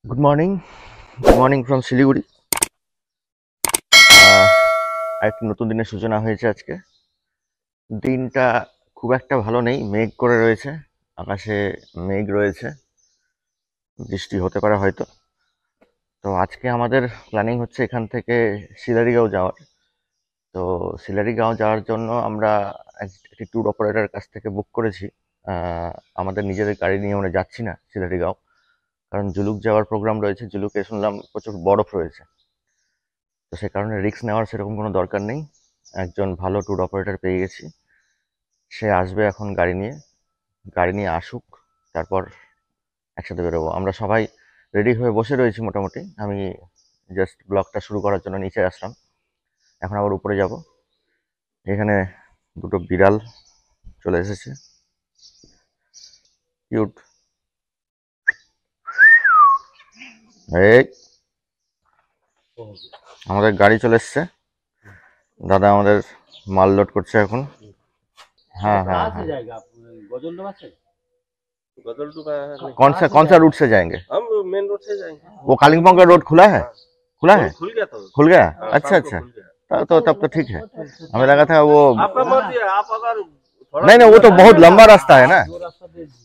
Good morning from Siliguri. একটি নতুন দিনের সূচনা হয়েছে আজকে। দিনটা খুব একটা ভালো নেই, মেঘ করে রয়েছে, আকাশে মেঘ রয়েছে, বৃষ্টি হতে পারে হয়তো। তো আজকে আমাদের প্ল্যানিং হচ্ছে এখান থেকে শিলারিগাঁও যাওয়ার। তো শিলারিগাঁও যাওয়ার জন্য আমরা একটি ট্যুর অপারেটরের কাছ থেকে বুক করেছি। আমাদের নিজেদের গাড়ি নিয়ে আমরা যাচ্ছি না শিলারিগাঁও, কারণ জুলুক যাওয়ার প্রোগ্রাম রয়েছে। জুলুকে শুনলাম প্রচুর বরফ রয়েছে, তো সে কারণে রিস্ক নেওয়ার সেরকম কোনো দরকার নেই। একজন ভালো ট্যুর অপারেটর পেয়ে গেছি, সে আসবে এখন গাড়ি নিয়ে আসুক, তারপর একসাথে বেরোবো। আমরা সবাই রেডি হয়ে বসে রয়েছি মোটামুটি। আমি জাস্ট ব্লগটা শুরু করার জন্য নিচে আসলাম, এখন আবার উপরে যাব। এখানে দুটো বিড়াল চলে এসেছে, কিউট। এই আমাদের গাড়ি চলে এসছে, দাদা আমাদের মাল লোড করছে এখন। हाँ हाँ हाँ। कौन सा रूट से जाएंगे? हम मेन रोड से जाएंगे। वो कालिम्पोंग का रोड खुला है? खुला है? खुल गया तो खुल गया? अच्छा शाम को अच्छा, खुल गया। तब तो ठीक है। हमें लगा था वो आपका मर्जी है, आप अगर थोड़ा नहीं, वो तो बहुत लंबा रास्ता है ना,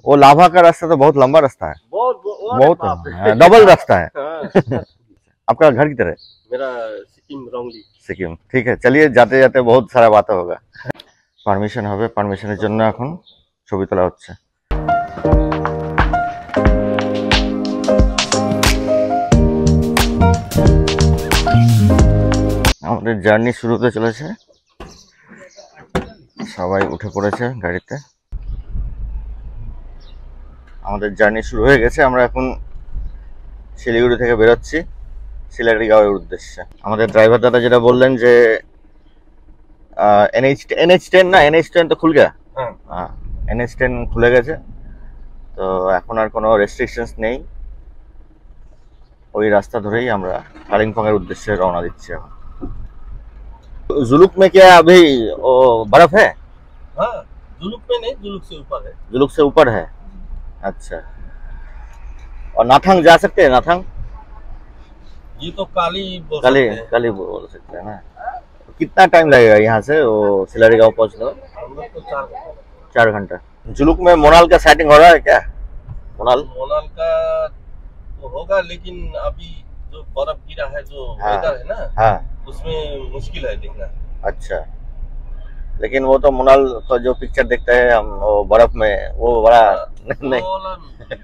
वो लाभा का रास्ता तो बहुत लंबा रास्ता है, बहुत डबल रास्ता है। आपका घर किधर है? मेरा सिक्किम रंगली। सिक्किम, ठीक है। चलिए जाते जाते बहुत सारा बात होगा। পারমিশন হবে, পারমিশনের জন্য এখন ছবি তোলা হচ্ছে। আমাদের জার্নি শুরু হতে চলেছে, সবাই উঠে পড়েছে গাড়িতে। আমাদের জার্নি শুরু হয়ে গেছে, আমরা এখন শিলিগুড়ি থেকে বেরোচ্ছি শিলারিগাঁওয়ের উদ্দেশ্যে। আমাদের ড্রাইভার দাদা যেটা বললেন যে NH10 না, NH10 তো খুল গেছে। হ্যাঁ, NH10 খুলে গেছে, তো এখন আর কোনো রেস্ট্রিকশনস নেই। ওই রাস্তা ধরেই আমরা কালিম্পং এর উদ্দেশ্যে রওনা দিচ্ছি এখন। जुलुक में क्या अभी वो बर्फ है? हाँ, जुलुक में नहीं, जुलुक से ऊपर है। जुलुक से ऊपर है, अच्छा। और नाथंग जा सकते हैं? नाथंग ये तो काली काली बोल सकते हैं ना। कितना टाइम लगेगा यहाँ से वो शिलारीगांव पहुँचने में? हम लोग को 4 घंटा। जुलुक में मोनाल का सेटिंग हो रहा है क्या? मोनाल का तो होगा, लेकिन अभी जो बर्फ गिरा है, जो हाँ, वेदर है ना, हाँ, उसमें मुश्किल है दिखना। अच्छा। लेकिन वो तो मोनाल का जो पिक्चर देखते हैं हम, वो बर्फ में, वो बड़ा नहीं, वो वाला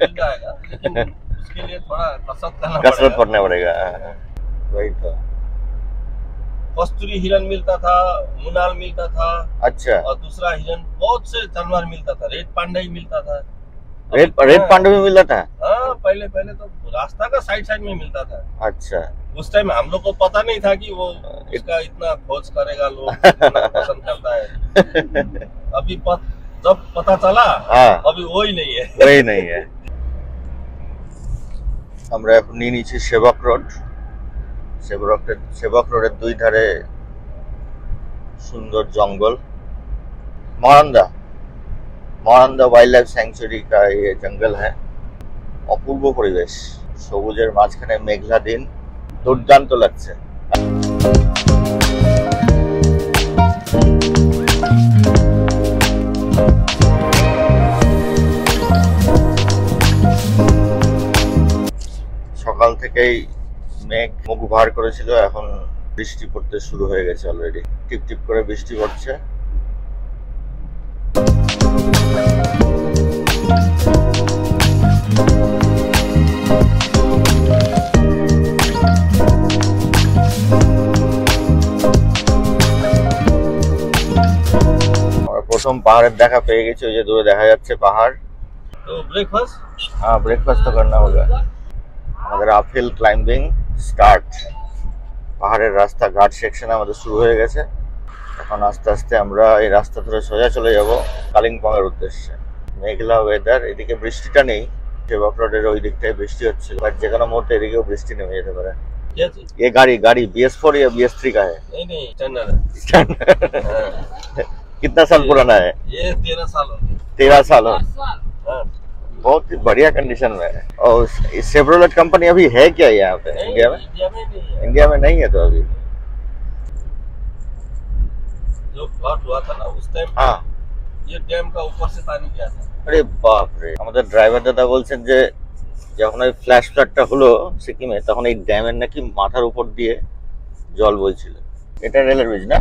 मिल जाएगा, लेकिन उसके लिए थोड़ा कसरत करना पड़ेगा। वही तो। कस्तूरी हिरन मिलता था, मुनाल मिलता था, अच्छा। और दूसरा हिरन, बहुत से जानवर मिलता था। रेड पांडा ही मिलता था। रेड पांडा भी मिल रहा था? हाँ, पहले तो रास्ता का साइड में मिलता था। अच्छा। उस टाइम हम लोग को पता नहीं था कि वो इसका इतना खोज करेगा, लोग इतना पसंद करता है। अभी जब पता चला, हाँ, अभी वही नहीं है। वही नहीं है। আমরা এখন নিয়ে নিয়েছি সেবক রোড। সেবক রোডের দুই ধারে সুন্দর জঙ্গল। মহানন্দা वाइल्ड लाइफ सैंक्चुरी का ये जंगल है। অপূর্ব পরিবেশ, সবুজের মাঝখানে মেঘলা দিন, দুর্দান্ত লাগছে। সকাল থেকেই মেঘ মুখ ভার করেছিল, এখন বৃষ্টি পড়তে শুরু হয়ে গেছে অলরেডি। টিপ টিপ করে বৃষ্টি পড়ছে। প্রথম পাহাড়ের দেখা পেয়ে গেছি, ওই যে দূরে দেখা যাচ্ছে পাহাড়। तो ब्रेकफास्ट, हाँ ब्रेकफास्ट तो करना होगा। আমাদের আপহিল ক্লাইম্বিং স্টার্ট। পাহাড়ের রাস্তা ঘাট সেকশনে আমাদের শুরু হয়ে গেছে। এখন আস্তে আস্তে আমরা এই রাস্তা ধরে সোজা চলে যাব কালিম্পং এর উদ্দেশ্যে। মেঘলা ওয়েদার, এদিকে বৃষ্টিটা নেই, সেবক রোডের ওই দিকটায় বৃষ্টি হচ্ছিল, বাট যে কোনো মুহূর্তে এদিকেও বৃষ্টি নেমে যেতে পারে। ये गाड़ी BS4 या BS3 का है? नहीं स्टैंडर्ड है। कितना साल पुराना है? ये 13 साल हो गए। 13 साल हो। हाँ। बहुत ही बढ़िया कंडीशन में है। और शेवरोलेट कंपनी अभी है क्या यहाँ पे इंडिया में? इंडिया में नहीं है। इंडिया में नहीं है तो अभी। जो फ्लड हुआ था ना उस टाइम हाँ। ये डैम का ऊपर से पानी गया था। আরে বাপ রে, আমাদের ড্রাইভার দাদা বলছেন যে যখন ওই ফ্ল্যাশ ফ্লাডটা হলো সিকিমে তখন এই ড্যামের নাকি মাথার উপর দিয়ে জল বইছিল। এটা রেলের ব্রিজ না?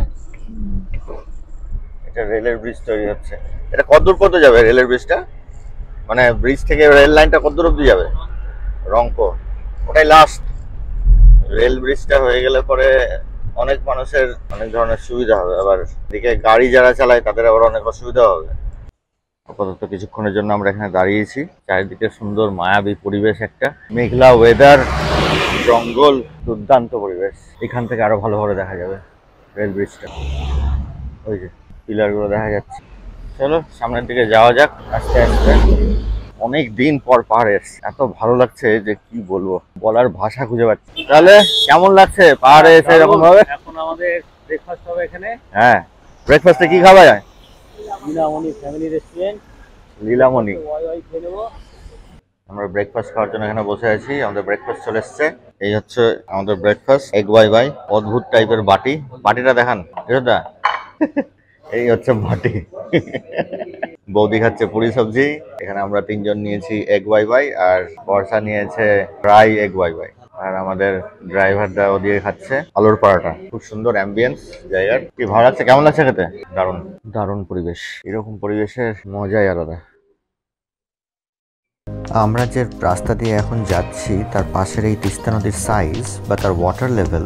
এটা রেলের ব্রিজ তৈরি হচ্ছে। এটা কতদূর পর্যন্ত যাবে রেলের ব্রিজটা? মানে ব্রিজ থেকে রেল লাইনটা কতদূর অব্দি যাবে? রংপুর, ওটাই লাস্ট। রেল ব্রিজটা হয়ে গেলে পরে অনেক মানুষের অনেক ধরনের সুবিধা হবে, আবার এদিকে গাড়ি যারা চালায় তাদের আবার অনেক অসুবিধা হবে। আপাতত কিছুক্ষণের জন্য আমরা এখানে দাঁড়িয়েছি। চারিদিকে সুন্দর মায়াবী পরিবেশ, একটা মেঘলা ওয়েদার, জঙ্গল, দুর্দান্ত পরিবেশ। এখান থেকে আরো ভালোভাবে দেখা যাবে রেল ব্রিজটা। ওই যে পিলারগুলো দেখা যাচ্ছে। চলো সামনের দিকে যাওয়া যাক আস্তে আস্তে। অনেক দিন পর পাহাড়ে এসেছি, এত ভালো লাগছে যে কি বলবো, বলার ভাষা খুঁজে পাচ্ছি। তাহলে কেমন লাগছে পাহাড়ে এসে এরকম ভাবে? এখন আমাদের ব্রেকফাস্ট হবে এখানে হ্যাঁ, ব্রেকফাস্টে কি খাওয়া যায়? লীলামণি ফ্যামিলি রেস্টুরেন্ট, লীলামণি। ওয়াই ওয়াই খেয়ে নেবো। আমরা ব্রেকফাস্ট খাওয়ার জন্য এখানে বসে আছি। আমাদের ব্রেকফাস্ট চলে এসছে। এই হচ্ছে আমাদের ব্রেকফাস্ট, এগ ওয়াই ওয়াই। অদ্ভুত টাইপের বাটি, বাটিটা দেখান এটা। এই হচ্ছে বাটি। বৌদি খাচ্ছে পুরি সবজি। এখানে আমরা তিনজন নিয়েছি এগ ওয়াই ওয়াই, আর বর্ষা নিয়েছে ফ্রাই এগ ওয়াই ওয়াই, আর আমাদের ড্রাইভারটা ওদিকে খাচ্ছে আলুর পরোটা। খুব সুন্দর অ্যাম্বিয়েন্স জায়গার। কি ভালো লাগছে? কেমন লাগছে খেতে? দারুণ দারুণ পরিবেশ। এরকম পরিবেশের মজাই আলাদা। আমরা যে রাস্তা দিয়ে এখন যাচ্ছি তার পাশের এই তিস্তা নদীর সাইজ বা তার ওয়াটার লেভেল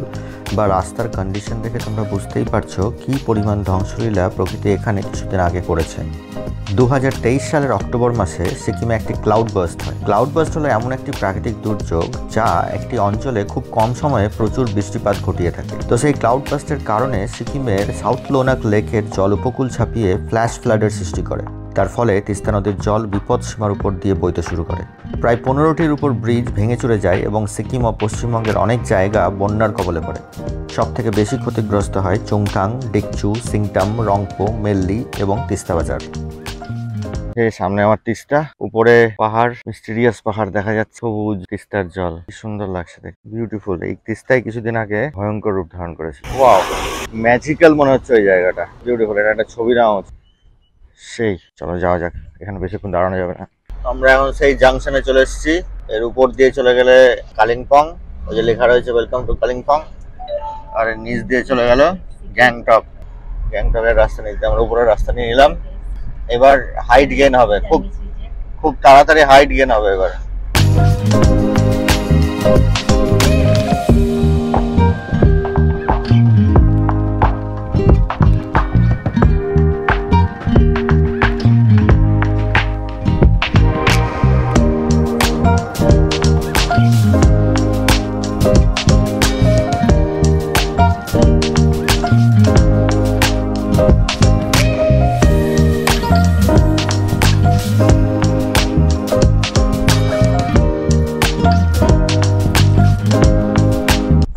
বা রাস্তার কন্ডিশন দেখে তোমরা বুঝতেই পারছো কি পরিমাণ ধ্বংসলীলা প্রকৃতি এখানে কিছুদিন আগে করেছে। 2023 সালের অক্টোবর মাসে সিকিমে একটি ক্লাউড বার্স্ট হয়। ক্লাউড বার্স্ট হলো এমন একটি প্রাকৃতিক দুর্যোগ যা একটি অঞ্চলে খুব কম সময়ে প্রচুর বৃষ্টিপাত ঘটিয়ে থাকে। তো সেই ক্লাউড বার্স্টের কারণে সিকিমের সাউথ লোনাক লেকের জল উপকূল ছাপিয়ে ফ্ল্যাশ ফ্লাডের সৃষ্টি করে। তার ফলে তিস্তা নদীর জল বিপদ সীমার উপর দিয়ে বইতে শুরু করে। প্রায় 15টির উপর ব্রিজ ভেঙে চুরে যায় এবং সিকিম ও পশ্চিমবঙ্গের অনেক জায়গা বন্যার কবলে পড়ে। সব থেকে বেশি ক্ষতিগ্রস্ত হয় চুংথাং, ডিকচু, সিংটাম, রংপো, মেল্লি এবং তিস্তা বাজার। সামনে আমার তিস্তা, উপরে পাহাড়, মিস্টিরিয়াস পাহাড় দেখা যাচ্ছে, সবুজ তিস্তার জল, কি সুন্দর লাগছে দেখতে, বিউটিফুল। এই তিস্তায় কিছুদিন আগে ভয়ঙ্কর রূপ ধারণ করেছে। ওয়াও, ম্যাজিক্যাল মনে হচ্ছে ওই জায়গাটা, বিউটিফুল। এটা একটা ছবি নেওয়া হচ্ছে। সেই, চলো যাওয়া যাক, এখানে বেশিক্ষণ দাঁড়ানো যাবে না। আমরা এখন সেই জাংশনে চলে এসেছি। এর উপর দিয়ে চলে গেলে কালিম্পং, ওই যে লেখা রয়েছে ওয়েলকাম টু কালিম্পং। আর এর নিচ দিয়ে চলে গেল গ্যাংটক। গ্যাংটকের রাস্তা নিতে আমরা উপরের রাস্তা নিয়ে নিলাম। এবার হাইট গেইন হবে, খুব খুব তাড়াতাড়ি হাইট গেইন হবে এবার।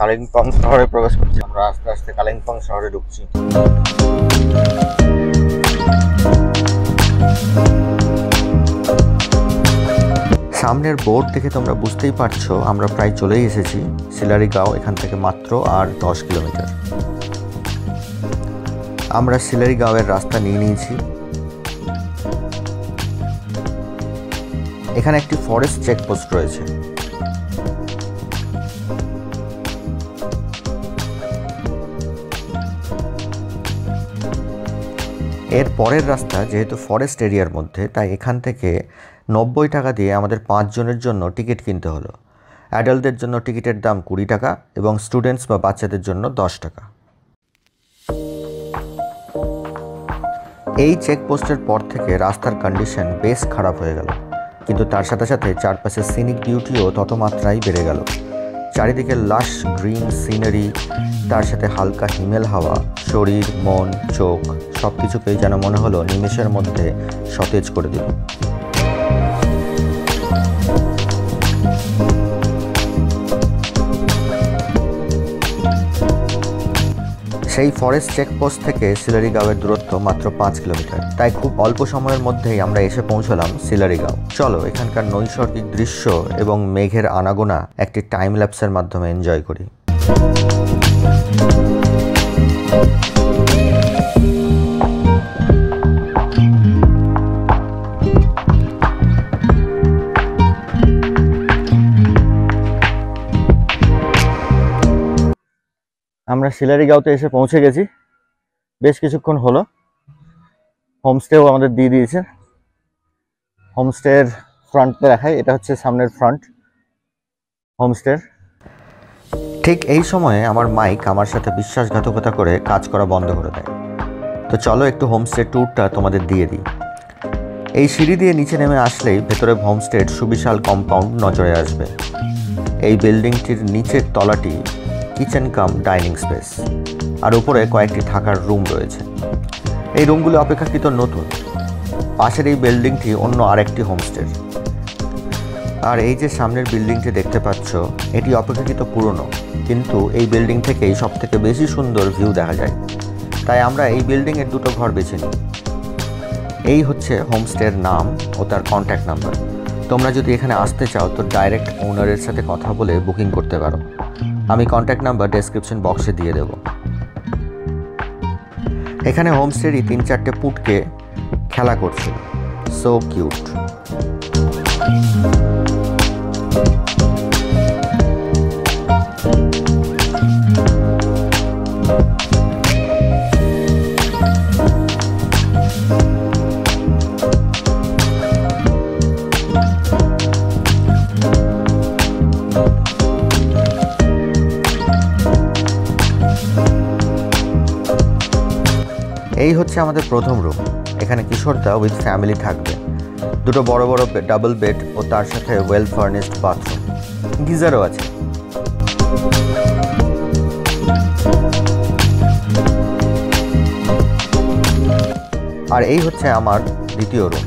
কালিম্পং শহরে প্রবেশ করছি আমরা, আস্তে আস্তে কালিম্পং শহরে ঢুকছি। সামনের বোর্ড দেখে তোমরা বুঝতেই পারছো আমরা প্রায় চলেই এসেছি সিলারিগাঁও। এখান থেকে মাত্র আর 10 কিলোমিটার। আমরা সিলারিগাঁওয়ের রাস্তা নিয়ে নিয়েছি। এখানে একটি ফরেস্ট চেকপোস্ট রয়েছে। এর পরের রাস্তা যেহেতু ফরেস্ট এরিয়ার মধ্যে, তাই এখান থেকে 90 টাকা দিয়ে আমাদের 5 জনের জন্য টিকিট কিনতে হলো। অ্যাডাল্টদের জন্য টিকিটের দাম 20 টাকা এবং স্টুডেন্টস বা বাচ্চাদের জন্য 10 টাকা। এই চেকপোস্টের পর থেকে রাস্তার কন্ডিশন বেশ খারাপ হয়ে গেল, কিন্তু তার সাথে সাথে চারপাশের সিনিক বিউটিও তত মাত্রায় বেড়ে গেল। চারিদিকে লাশ গ্রিন সিনারি, তার সাথে হালকা হিমেল হাওয়া শরীর, মন, চোখ সব কিছুকেই যেন মনে হলো নিমেষের মধ্যে সতেজ করে দিল। সেই ফরেস্ট চেকপোস্ট থেকে সিলারিগাঁওয়ের দূরত্ব মাত্র 5 কিলোমিটার, তাই খুব অল্প সময়ের মধ্যেই আমরা এসে পৌঁছলাম সিলারিগাঁও। চলো এখানকার নৈসর্গিক দৃশ্য এবং মেঘের আনাগোনা একটি টাইম ল্যাপসের মাধ্যমে এনজয় করি। আমরা সিলারিগাঁওতে এসে পৌঁছে গেছি, বেশ কিছুক্ষণ হলো। হোমস্টেও আমাদের দিয়ে দিয়েছে। হোমস্টের ফ্রন্টটা দেখাই, এটা হচ্ছে সামনের ফ্রন্ট হোমস্টের। ঠিক এই সময়ে আমার মাইক আমার সাথে বিশ্বাসঘাতকতা করে কাজ করা বন্ধ করে দেয়। তো চলো একটু হোমস্টে ট্যুরটা তোমাদের দিয়ে দিই। এই সিঁড়ি দিয়ে নিচে নেমে আসলেই ভেতরে হোমস্টের সুবিশাল কম্পাউন্ড নজরে আসবে। এই বিল্ডিংটির নিচের তলাটি কিচেন কাম ডাইনিং স্পেস, আর উপরে কয়েকটি থাকার রুম রয়েছে। এই রুমগুলো অপেক্ষাকৃত নতুন। পাশের এই বিল্ডিংটি অন্য আরেকটি হোমস্টের। আর এই যে সামনের বিল্ডিংটি দেখতে পাচ্ছ, এটি অপেক্ষাকৃত পুরনো, কিন্তু এই বিল্ডিং থেকেই সব থেকে বেশি সুন্দর ভিউ দেখা যায়, তাই আমরা এই বিল্ডিংয়ের দুটো ঘর বেছে নিই। এই হচ্ছে হোমস্টের নাম ও তার কন্ট্যাক্ট নাম্বার। তোমরা যদি এখানে আসতে চাও তো ডাইরেক্ট ওনারের সাথে কথা বলে বুকিং করতে পারো। আমি কন্ট্যাক্ট নাম্বার ডেসক্রিপশন বক্সে দিয়ে দেব। এখানে হোমস্টেরই 3-4টে পুটকে খেলা করছিল, সো কিউট। এই হচ্ছে আমাদের প্রথম রুম। এখানে কিশোরদা উইথ ফ্যামিলি থাকবে। দুটো বড় বড় ডাবল বেড ও তার সাথে ওয়েল ফার্নিশড বাথরুম, গিজারও আছে। আর এই হচ্ছে আমার দ্বিতীয় রুম।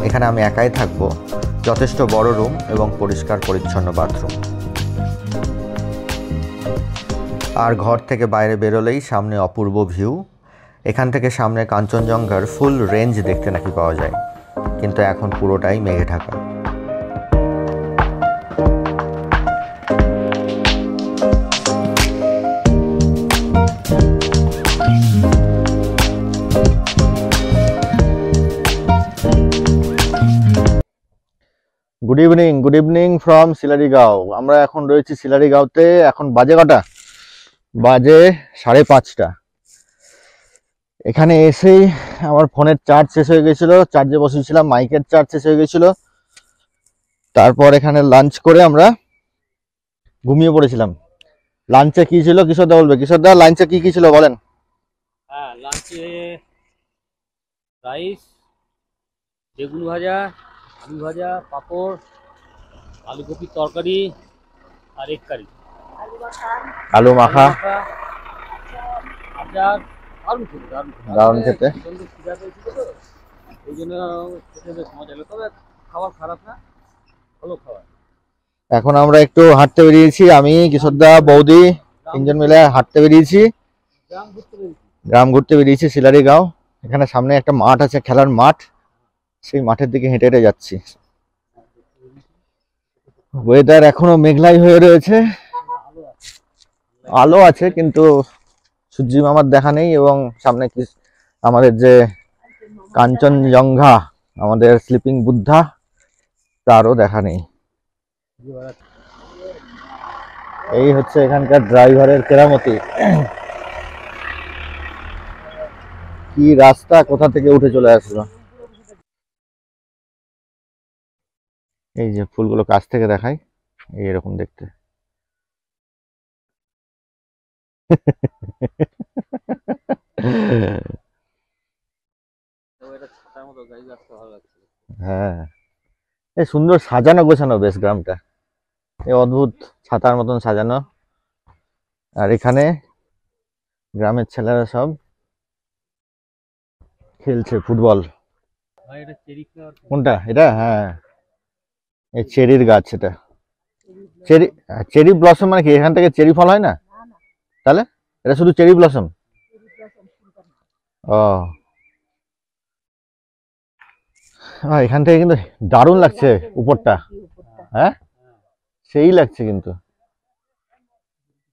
এখানে আমি একাই থাকবো। যথেষ্ট বড় রুম এবং পরিষ্কার পরিচ্ছন্ন বাথরুম। আর ঘর থেকে বাইরে বেরোলেই সামনে অপূর্ব ভিউ। এখান থেকে সামনে কাঞ্চনজঙ্ঘার ফুল রেঞ্জ দেখতে নাকি পাওয়া যায়, কিন্তু এখন পুরোটাই মেঘে Dhaka. Good evening from Sillerygaon. আমরা এখন রয়েছি সিলারিগাঁওতে। এখন বাজে কটা? বাজে 5:30। এখানে এসেই আমার ফোনের চার্জ শেষ হয়ে গেছিল, চার্জে বসেছিলাম, মাইকের চার্জ শেষ হয়ে গেছিল। তারপর এখানে লাঞ্চ করে আমরা ঘুমিয়ে পড়েছিলাম। লাঞ্চে কি ছিল কিশোরদা বলবে। কিশোরদা, লাঞ্চে কি কি ছিল বলেন। হ্যাঁ, লাঞ্চে রাইস, বেগুন ভাজা, আলু ভাজা, পাঁপড়, আলু কপির তরকারি আর এগ কারি, আলু মাখা, আচার। দারুণ খেতে। খিদা পেয়েছিল তো, ওই জন্য খেতে বেশ মজা হলো। তবে খাবার খারাপ না, ভালো খাবার। এখন আমরা একটু হাঁটতে বেরিয়েছি, আমি কিশোরদা বৌদি তিনজন মিলে হাঁটতে বেরিয়েছি, গ্রাম ঘুরতে বেরিয়েছি সিলারিগাঁও। এখানে সামনে একটা মাঠ আছে, খেলার মাঠ, সেই মাঠের দিকে হেঁটে হেঁটে যাচ্ছি। ওয়েদার এখনো মেঘলাই হয়ে রয়েছে, আলো আছে কিন্তু সূর্যি মামার দেখা নেই। এবং সামনে কি আমাদের যে কাঞ্চনজঙ্ঘা, আমাদের স্লিপিং বুদ্ধা, তারও দেখা নেই। এই হচ্ছে এখানকার ড্রাইভারের কেরামতি। কি রাস্তা, কোথা থেকে উঠে চলে আসলো। এই যে ফুলগুলো কাছ থেকে দেখাই, এইরকম দেখতে। হ্যাঁ, এই সুন্দর সাজানো গোছানো বেশ গ্রামটা, এই অদ্ভুত ছাতার মতন সাজানো। আর এখানে গ্রামের ছেলেরা সব খেলছে ফুটবল। কোনটা এটা? হ্যাঁ, এই চেরির গাছ। এটা চেরি ব্লসম মানে কি? এখান থেকে চেরি ফল হয় না? তাহলে এটা শুধু চেরি ব্লসম। ও এখান থেকে কিন্তু দারুণ লাগছে উপরটা, হ্যাঁ সেই লাগছে কিন্তু,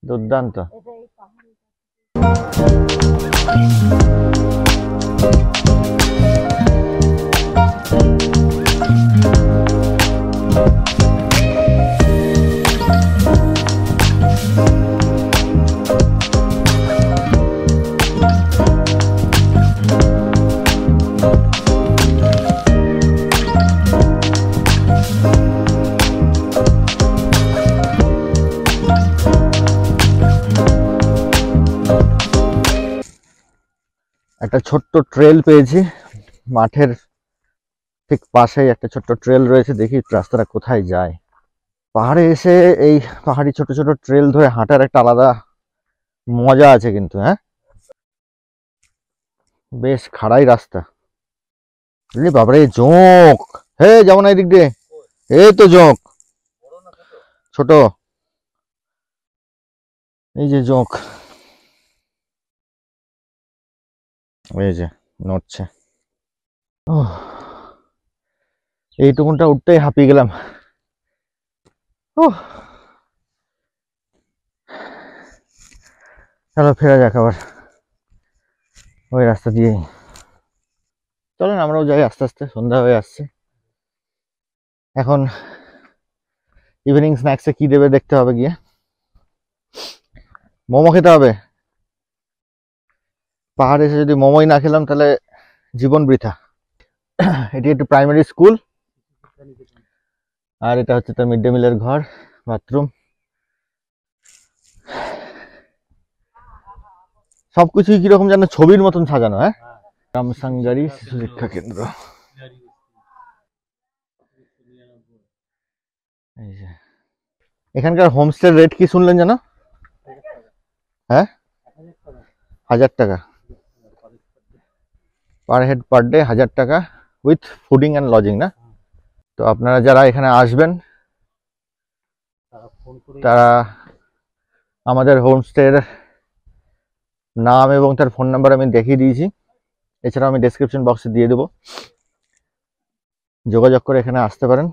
দুর্দান্ত। একটা ছোট্ট ট্রেল পেয়েছি, মাঠের ঠিক পাশেই একটা ছোট্ট ট্রেল রয়েছে, দেখি রাস্তাটা কোথায় যায়। পাহাড়ে এসে এই পাহাড়ি ছোট ছোট ট্রেল ধরে হাঁটার একটা আলাদা মজা আছে কিন্তু, হ্যাঁ বেশ খাড়াই রাস্তা। বাবারে জোঁক, হে যাবো না এদিক দিয়ে, এই তো জোঁক, ছোট এই যে জোঁক, এই যে নড়ছে। এইটুকুনটা উঠতেই হাঁপিয়ে গেলাম। চলো ফেরা যাক আবার ওই রাস্তা দিয়েই। চলেন আমরাও যাই, আস্তে আস্তে সন্ধ্যা হয়ে আসছে। এখন ইভিনিং স্ন্যাক্সে কি দেবে দেখতে হবে, গিয়ে মোমো খেতে হবে। পাহাড়ে এসে যদি মোমোই না খেলাম তাহলে জীবন বৃথা। এটি একটু প্রাইমারি স্কুল, আর এটা হচ্ছে তার মিড ডে মিলের ঘর, বাথরুম, সবকিছুই কিরকম যেন ছবির মতন সাজানো। হ্যাঁ, রামসাঙ্গারি শিশু শিক্ষা কেন্দ্র। এই যে এখানকার হোমস্টের রেট কি শুনলেন জানো? হ্যাঁ 1000 টাকা পার হেড পার ডে, 1000 টাকা উইথ ফুডিং অ্যান্ড লজিং না? তো আপনারা যারা এখানে আসবেন তারা আমাদের হোমস্টের নাম এবং তার ফোন নাম্বার আমি দেখিয়ে দিয়েছি, এছাড়াও আমি ডেসক্রিপশন বক্সে দিয়ে দেবো, যোগাযোগ করে এখানে আসতে পারেন।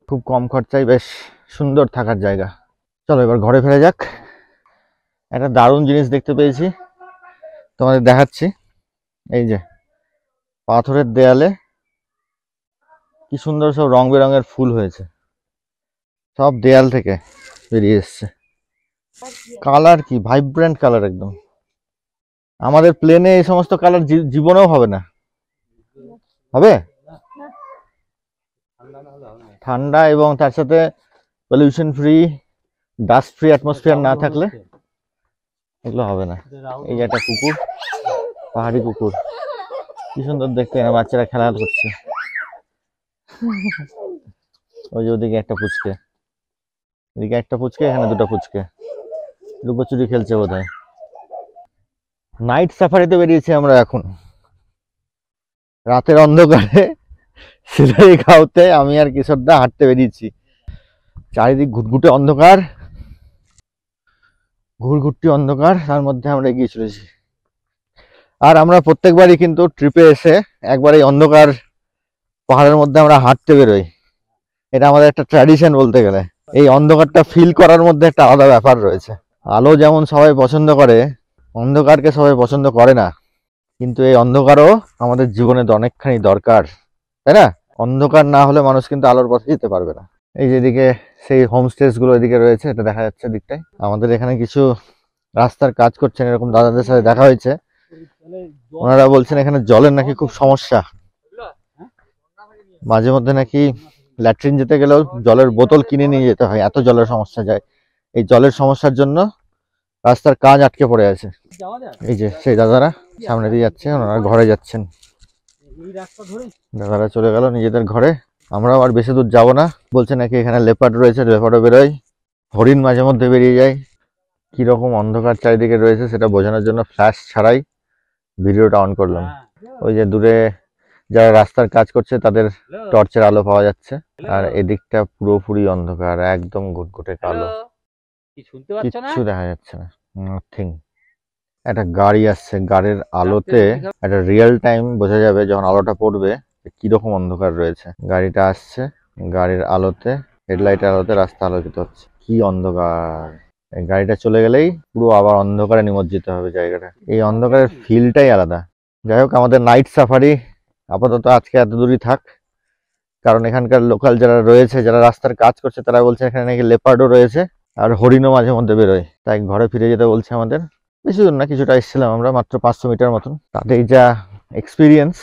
খুব কম খরচায় বেশ সুন্দর থাকার জায়গা। চলো এবার ঘরে ফেরা যাক। একটা দারুণ জিনিস দেখতে পেয়েছি, তোমাদের দেখাচ্ছি। এই যে পাথরের দেয়ালে কি সুন্দর সব রং বেরঙের ফুল হয়েছে, সব দেয়াল থেকে বেরিয়ে এসছে। কালার কি ভাইব্রেন্ট কালার একদম। আমাদের প্লেনে এই সমস্ত কালার জীবনেও হবে না। হবে ঠান্ডা এবং তার সাথে pollution free, dust free atmosphere না থাকলে এগুলো হবে না। এই যে একটা কুকুর, পাহাড়ি কুকুর, কি সুন্দর দেখতে, বাচ্চারা খেলা করছে। ওই যে ওদিকে একটা পুচকে, এদিকে একটা পুচকে, এখানে দুটো পুচকে লুকোচুরি খেলছে বোধহয়। নাইট সাফারিতে বেরিয়েছি আমরা এখন, রাতের অন্ধকারে সিলারি খাওয়াতে আমি আর কিশোরদা হাঁটতে বেরিয়েছি। চারিদিক ঘুটঘুটে অন্ধকার, ঘুরঘুরটি অন্ধকার, তার মধ্যে আমরা এগিয়ে চলেছি। আর আমরা প্রত্যেকবারই কিন্তু ট্রিপে এসে একবার এই অন্ধকার পাহাড়ের মধ্যে আমরা হাঁটতে বেরোই, এটা আমাদের একটা ট্র্যাডিশন বলতে গেলে। এই অন্ধকারটা ফিল করার মধ্যে একটা আলাদা ব্যাপার রয়েছে। আলো যেমন সবাই পছন্দ করে, অন্ধকারকে সবাই পছন্দ করে না, কিন্তু এই অন্ধকারও আমাদের জীবনে অনেকখানি দরকার, তাই না? অন্ধকার না হলে মানুষ কিন্তু আলোর পথে যেতে পারবে না। এই যেদিকে সেই হোমস্টেস গুলো এদিকে রয়েছে, এটা দেখা যাচ্ছে দিকটায়। আমাদের এখানে কিছু রাস্তার কাজ করছেন, এরকম দাদাদের সাথে দেখা হয়েছে, ওনারা বলছেন এখানে জলের নাকি খুব সমস্যা, মাঝে মধ্যে নাকি ল্যাট্রিন যেতে গেলেও জলের বোতল কিনে নিয়ে যেতে হয়, এত জলের সমস্যা যায়। এই জলের সমস্যার জন্য রাস্তার কাজ আটকে পড়ে আছে। এই যে সেই দাদারা সামনে দিয়ে যাচ্ছে, ওনারা ঘরে যাচ্ছেন। দাদারা চলে গেল নিজেদের ঘরে, আমরাও আর বেশি দূর যাবো না। বলছে নাকি এখানে লেপার্ড রয়েছে, লেপার্ডও বেরোয়, হরিণ মাঝে মধ্যে বেরিয়ে যায়। কিরকম অন্ধকার চারিদিকে রয়েছে সেটা বোঝানোর জন্য ফ্ল্যাশ ছাড়াই ভিডিওটা অন করলাম। ওই যে দূরে যারা রাস্তার কাজ করছে তাদের টর্চের আলো পাওয়া যাচ্ছে, আর এদিকটা পুরোপুরি অন্ধকার, একদম ঘুটঘুটে কালো, কিচ্ছু দেখা যাচ্ছে না, নাথিং। একটা গাড়ি আসছে, গাড়ির আলোতে একটা রিয়েল টাইম বোঝা যাবে যখন আলোটা পড়বে যে কিরকম অন্ধকার রয়েছে। গাড়িটা আসছে, গাড়ির আলোতে, হেডলাইটের আলোতে রাস্তা আলোকিত হচ্ছে। কি অন্ধকার! এই গাড়িটা চলে গেলেই পুরো আবার অন্ধকারে নিমজ্জিত হবে জায়গাটা। এই অন্ধকারের ফিলটাই আলাদা। যাই হোক, আমাদের নাইট সাফারি আপাতত আজকে এত দূরই থাক, কারণ এখানকার লোকাল যারা রয়েছে, যারা রাস্তার কাজ করছে, তারা বলছে এখানে নাকি লেপার্ডও রয়েছে আর হরিণও মাঝে মধ্যে বেরোয়। তাই ঘরে ফিরে যেতে বলছে আমাদের। বেশি দূর না, কিছুটা এসেছিলাম আমরা, মাত্র 500 মিটার মতন। তাতেই যা এক্সপিরিয়েন্স,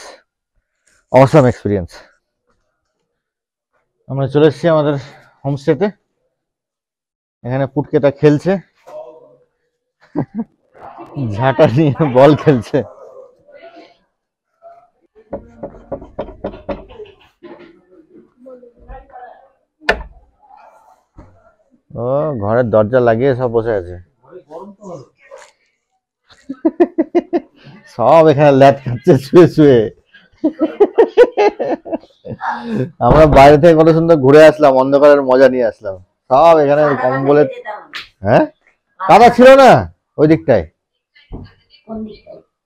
অসাম এক্সপিরিয়েন্স। আমরা চলে এসেছি আমাদের হোমস্টেতে। এখানে পুটকেটা খেলছে, ঝাঁটা নিয়ে বল খেলছে। ও ঘরের দরজা লাগিয়ে সব বসে আছে। সব এখানে ল্যাট খাচ্ছে শুয়ে শুয়ে। আমরা বাইরে থেকে কত সুন্দর ঘুরে আসলাম, অন্ধকারের মজা নিয়ে আসলাম। সব এখানে কম্বলে। হ্যাঁ, কাদা ছিল না ওই দিকটায়,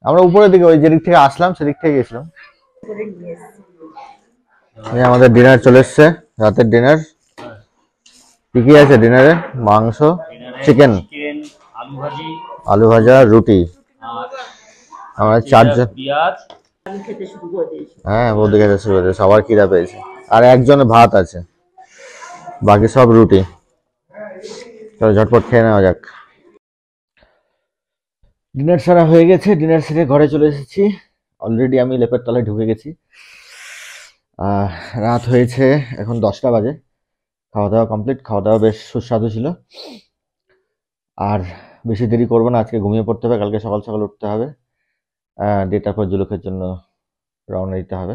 আমরা উপরের দিকে ওই যেদিক থেকে আসলাম সেদিক থেকে গেছিলাম। আমাদের ডিনার চলে এসছে, রাতের ডিনার। কি কি আছে ডিনারে? মাংস, চিকেন, আলু ভাজা, রুটি। আমরা 4 জন। হ্যাঁ, বৌদি খেতে শুরু করেছে, সবার খিদা পেয়েছে। আর একজনের ভাত আছে, বাকি সব রুটি। চলো ঝটপট খেয়ে নেওয়া যাক। ডিনার সারা হয়ে গেছে, ডিনার সেরে ঘরে চলে এসেছি। অলরেডি আমি লেপের তলায় ঢুকে গেছি। রাত হয়েছে, এখন 10টা বাজে। খাওয়া দাওয়া কমপ্লিট, খাওয়া দাওয়া বেশ সুস্বাদু ছিল। আর বেশি দেরি করবো না, আজকে ঘুমিয়ে পড়তে হবে, কালকে সকাল সকাল উঠতে হবে, দিয়ে তারপর জুলুকের জন্য রওনা দিতে হবে।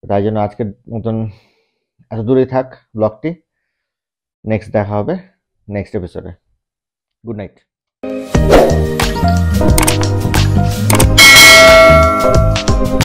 তাই জন্য আজকের মতন এত দূরেই থাক ব্লগটি। নেক্সট দেখা হবে নেক্সট এপিসোডে। Good night.